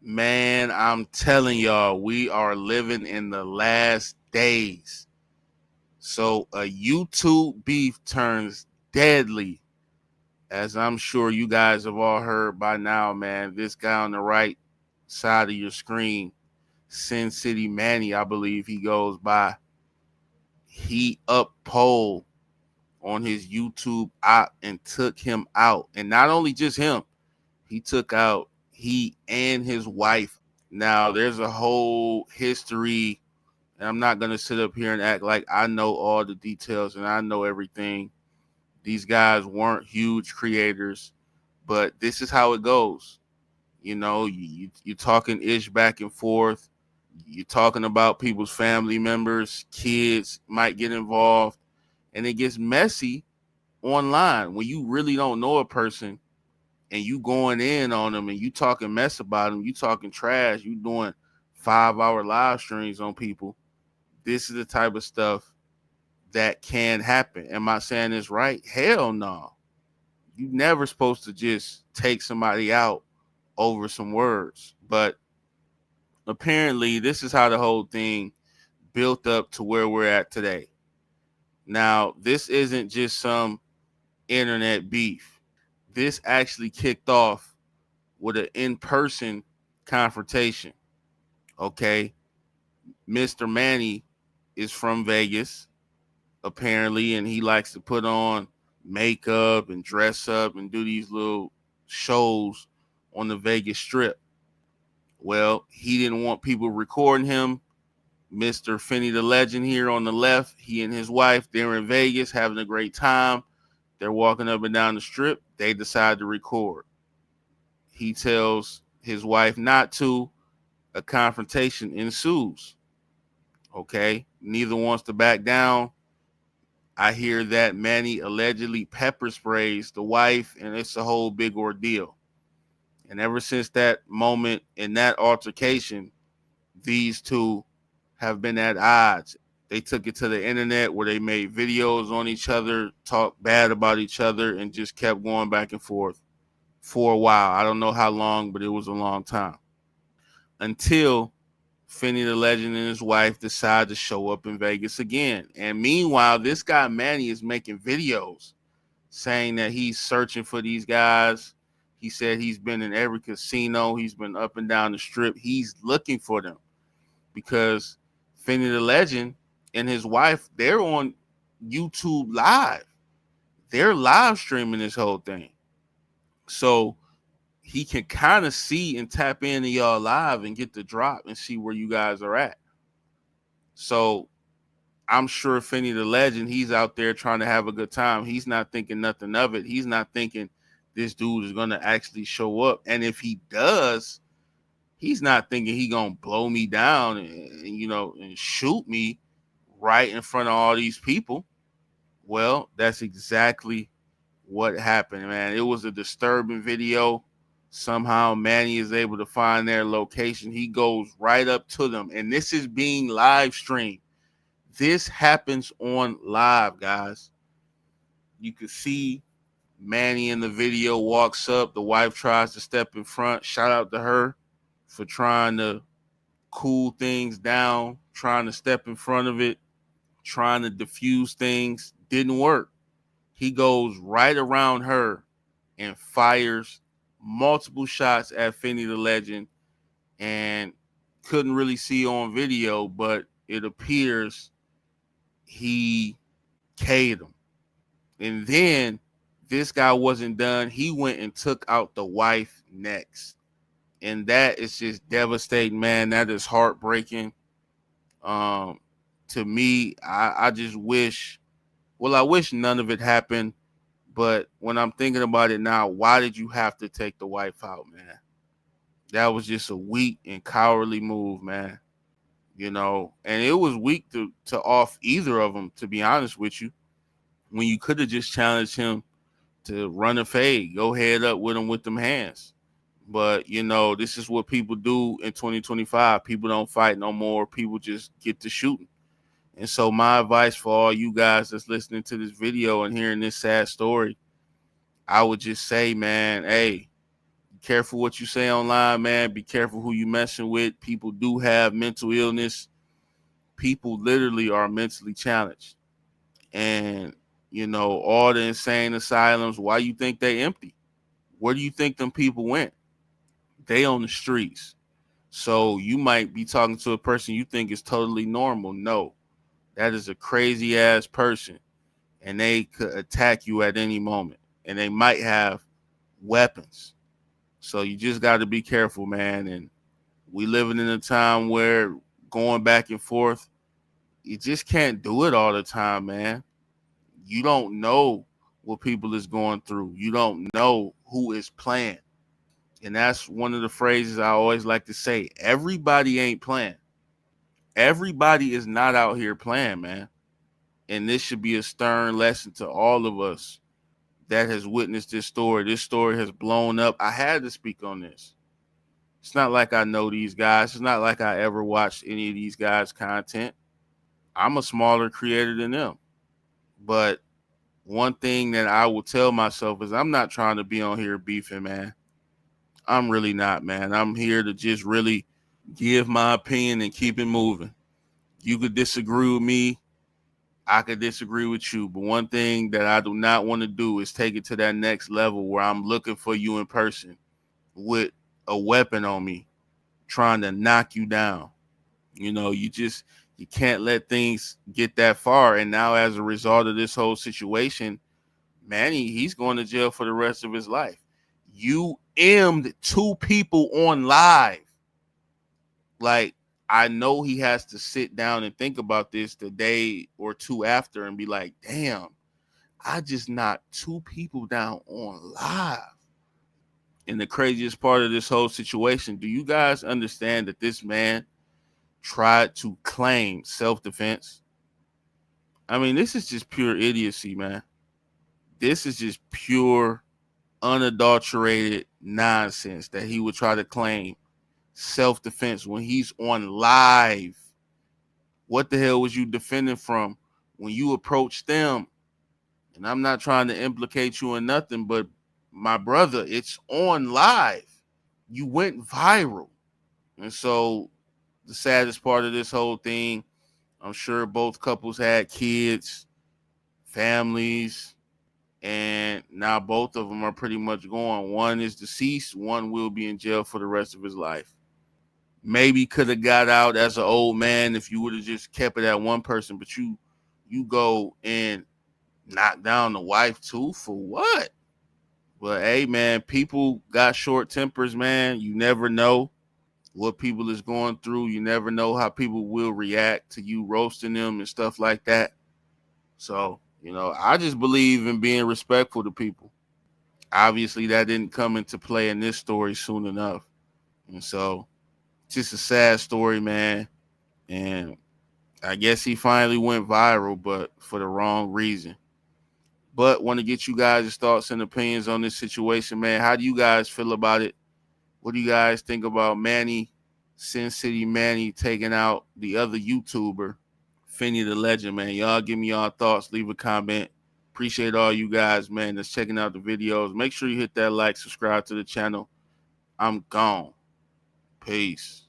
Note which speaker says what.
Speaker 1: Man, I'm telling y'all, we are living in the last days. So a YouTube beef turns deadly, as I'm sure you guys have all heard by now, man. This guy on the right side of your screen, Sin City Manny, I believe he goes by. He up poll on his YouTube op and took him out. And not only just him, he took out he and his wife. Now, there's a whole history, and I'm not going to sit up here and act like I know all the details and I know everything. These guys weren't huge creators, but this is how it goes. You know, you're talking ish back and forth. You're talking about people's family members, kids might get involved, and it gets messy online when you really don't know a person and you going in on them and you talking mess about them, you talking trash, you doing 5-hour live streams on people. This is the type of stuff that can happen. Am I saying this right? Hell no. You never supposed to just take somebody out over some words. But apparently this is how the whole thing built up to where we're at today. Now, this isn't just some internet beef. This actually kicked off with an in-person confrontation. Okay. Mr. Manny is from Vegas, apparently, and he likes to put on makeup and dress up and do these little shows on the Vegas Strip. Well, he didn't want people recording him. Mr. Finny Da Legend here on the left, he and his wife, they're in Vegas having a great time. They're walking up and down the strip. They decide to record. He tells his wife not to. A confrontation ensues. Okay. Neither wants to back down. I hear that Manny allegedly pepper sprays the wife, and it's a whole big ordeal. And ever since that moment in that altercation, these two have been at odds. They took it to the internet where they made videos on each other, talked bad about each other, and just kept going back and forth for a while. I don't know how long, but it was a long time. Until Finny the Legend and his wife decide to show up in Vegas again. And meanwhile, this guy Manny is making videos saying that he's searching for these guys. He said he's been in every casino. He's been up and down the strip. He's looking for them because Finny the Legend and his wife, they're on YouTube Live. They're live streaming this whole thing. So he can kind of see and tap into y'all live and get the drop and see where you guys are at. So I'm sure Finny the Legend, he's out there trying to have a good time. He's not thinking nothing of it. He's not thinking this dude is going to actually show up. And if he does, he's not thinking he going to blow me down and shoot me right in front of all these people. Well, that's exactly what happened, man. It was a disturbing video. Somehow Manny is able to find their location. He goes right up to them, and this is being live streamed. This happens on live, guys. You can see Manny in the video walks up. The wife tries to step in front. Shout out to her for trying to cool things down, trying to step in front of it, trying to diffuse things. Didn't work. He goes right around her and fires multiple shots at Finny the Legend, and couldn't really see on video, but it appears he K'd him. And then this guy wasn't done. He went and took out the wife next. And that is just devastating, man. That is heartbreaking. To me, I just wish, well, I wish none of it happened. But when I'm thinking about it now, why did you have to take the wife out, man? That was just a weak and cowardly move, man. And it was weak to off either of them, to be honest with you. When you could have just challenged him to run a fade, go head up with him with them hands. But, this is what people do in 2025. People don't fight no more. People just get to shooting. And so my advice for all you guys that's listening to this video and hearing this sad story, I would just say, man, hey, careful what you say online, man. Be careful who you messing with. People do have mental illness. People literally are mentally challenged. And, all the insane asylums, why you think they empty? Where do you think them people went? They on the streets. So you might be talking to a person you think is totally normal. No, that is a crazy ass person. And they could attack you at any moment. And they might have weapons. So you just got to be careful, man. And we living in a time where going back and forth, you just can't do it all the time, man. You don't know what people is going through. You don't know who is playing. And that's one of the phrases I always like to say. Everybody ain't playing. Everybody is not out here playing, man. And this should be a stern lesson to all of us that has witnessed this story. This story has blown up. I had to speak on this. It's not like I know these guys. It's not like I ever watched any of these guys' content. I'm a smaller creator than them. But one thing that I will tell myself is I'm not trying to be on here beefing, man. I'm really not, man. I'm here to just really give my opinion and keep it moving. You could disagree with me. I could disagree with you. But one thing that I do not want to do is take it to that next level where I'm looking for you in person with a weapon on me, trying to knock you down. You can't let things get that far. And now as a result of this whole situation, Manny, he's going to jail for the rest of his life. You M'd 2 people on live. Like, I know he has to sit down and think about this the day or two after and be like, damn, I just knocked 2 people down on live. And the craziest part of this whole situation, do you guys understand that this man tried to claim self-defense? I mean, this is just pure idiocy, man. This is just pure, unadulterated nonsense that he would try to claim self-defense when he's on live. What the hell was you defending from when you approached them? And I'm not trying to implicate you in nothing, but my brother, it's on live. You went viral. And so the saddest part of this whole thing, I'm sure both couples had kids, families, and now both of them are pretty much gone. One is deceased. One will be in jail for the rest of his life. Maybe could have got out as an old man if you would have just kept it at one person, but you go and knock down the wife too for what? But hey, man, people got short tempers, man. You never know what people is going through. You never know how people will react to you roasting them and stuff like that. So, I just believe in being respectful to people. Obviously, that didn't come into play in this story soon enough. And so, just a sad story, man. And I guess he finally went viral, but for the wrong reason. But want to get you guys' thoughts and opinions on this situation, man. How do you guys feel about it? What do you guys think about Manny, Sin City Manny, taking out the other YouTuber, Finny Da Legend, man? Y'all give me y'all thoughts. Leave a comment. Appreciate all you guys, man, that's checking out the videos. Make sure you hit that like, subscribe to the channel. I'm gone. Peace.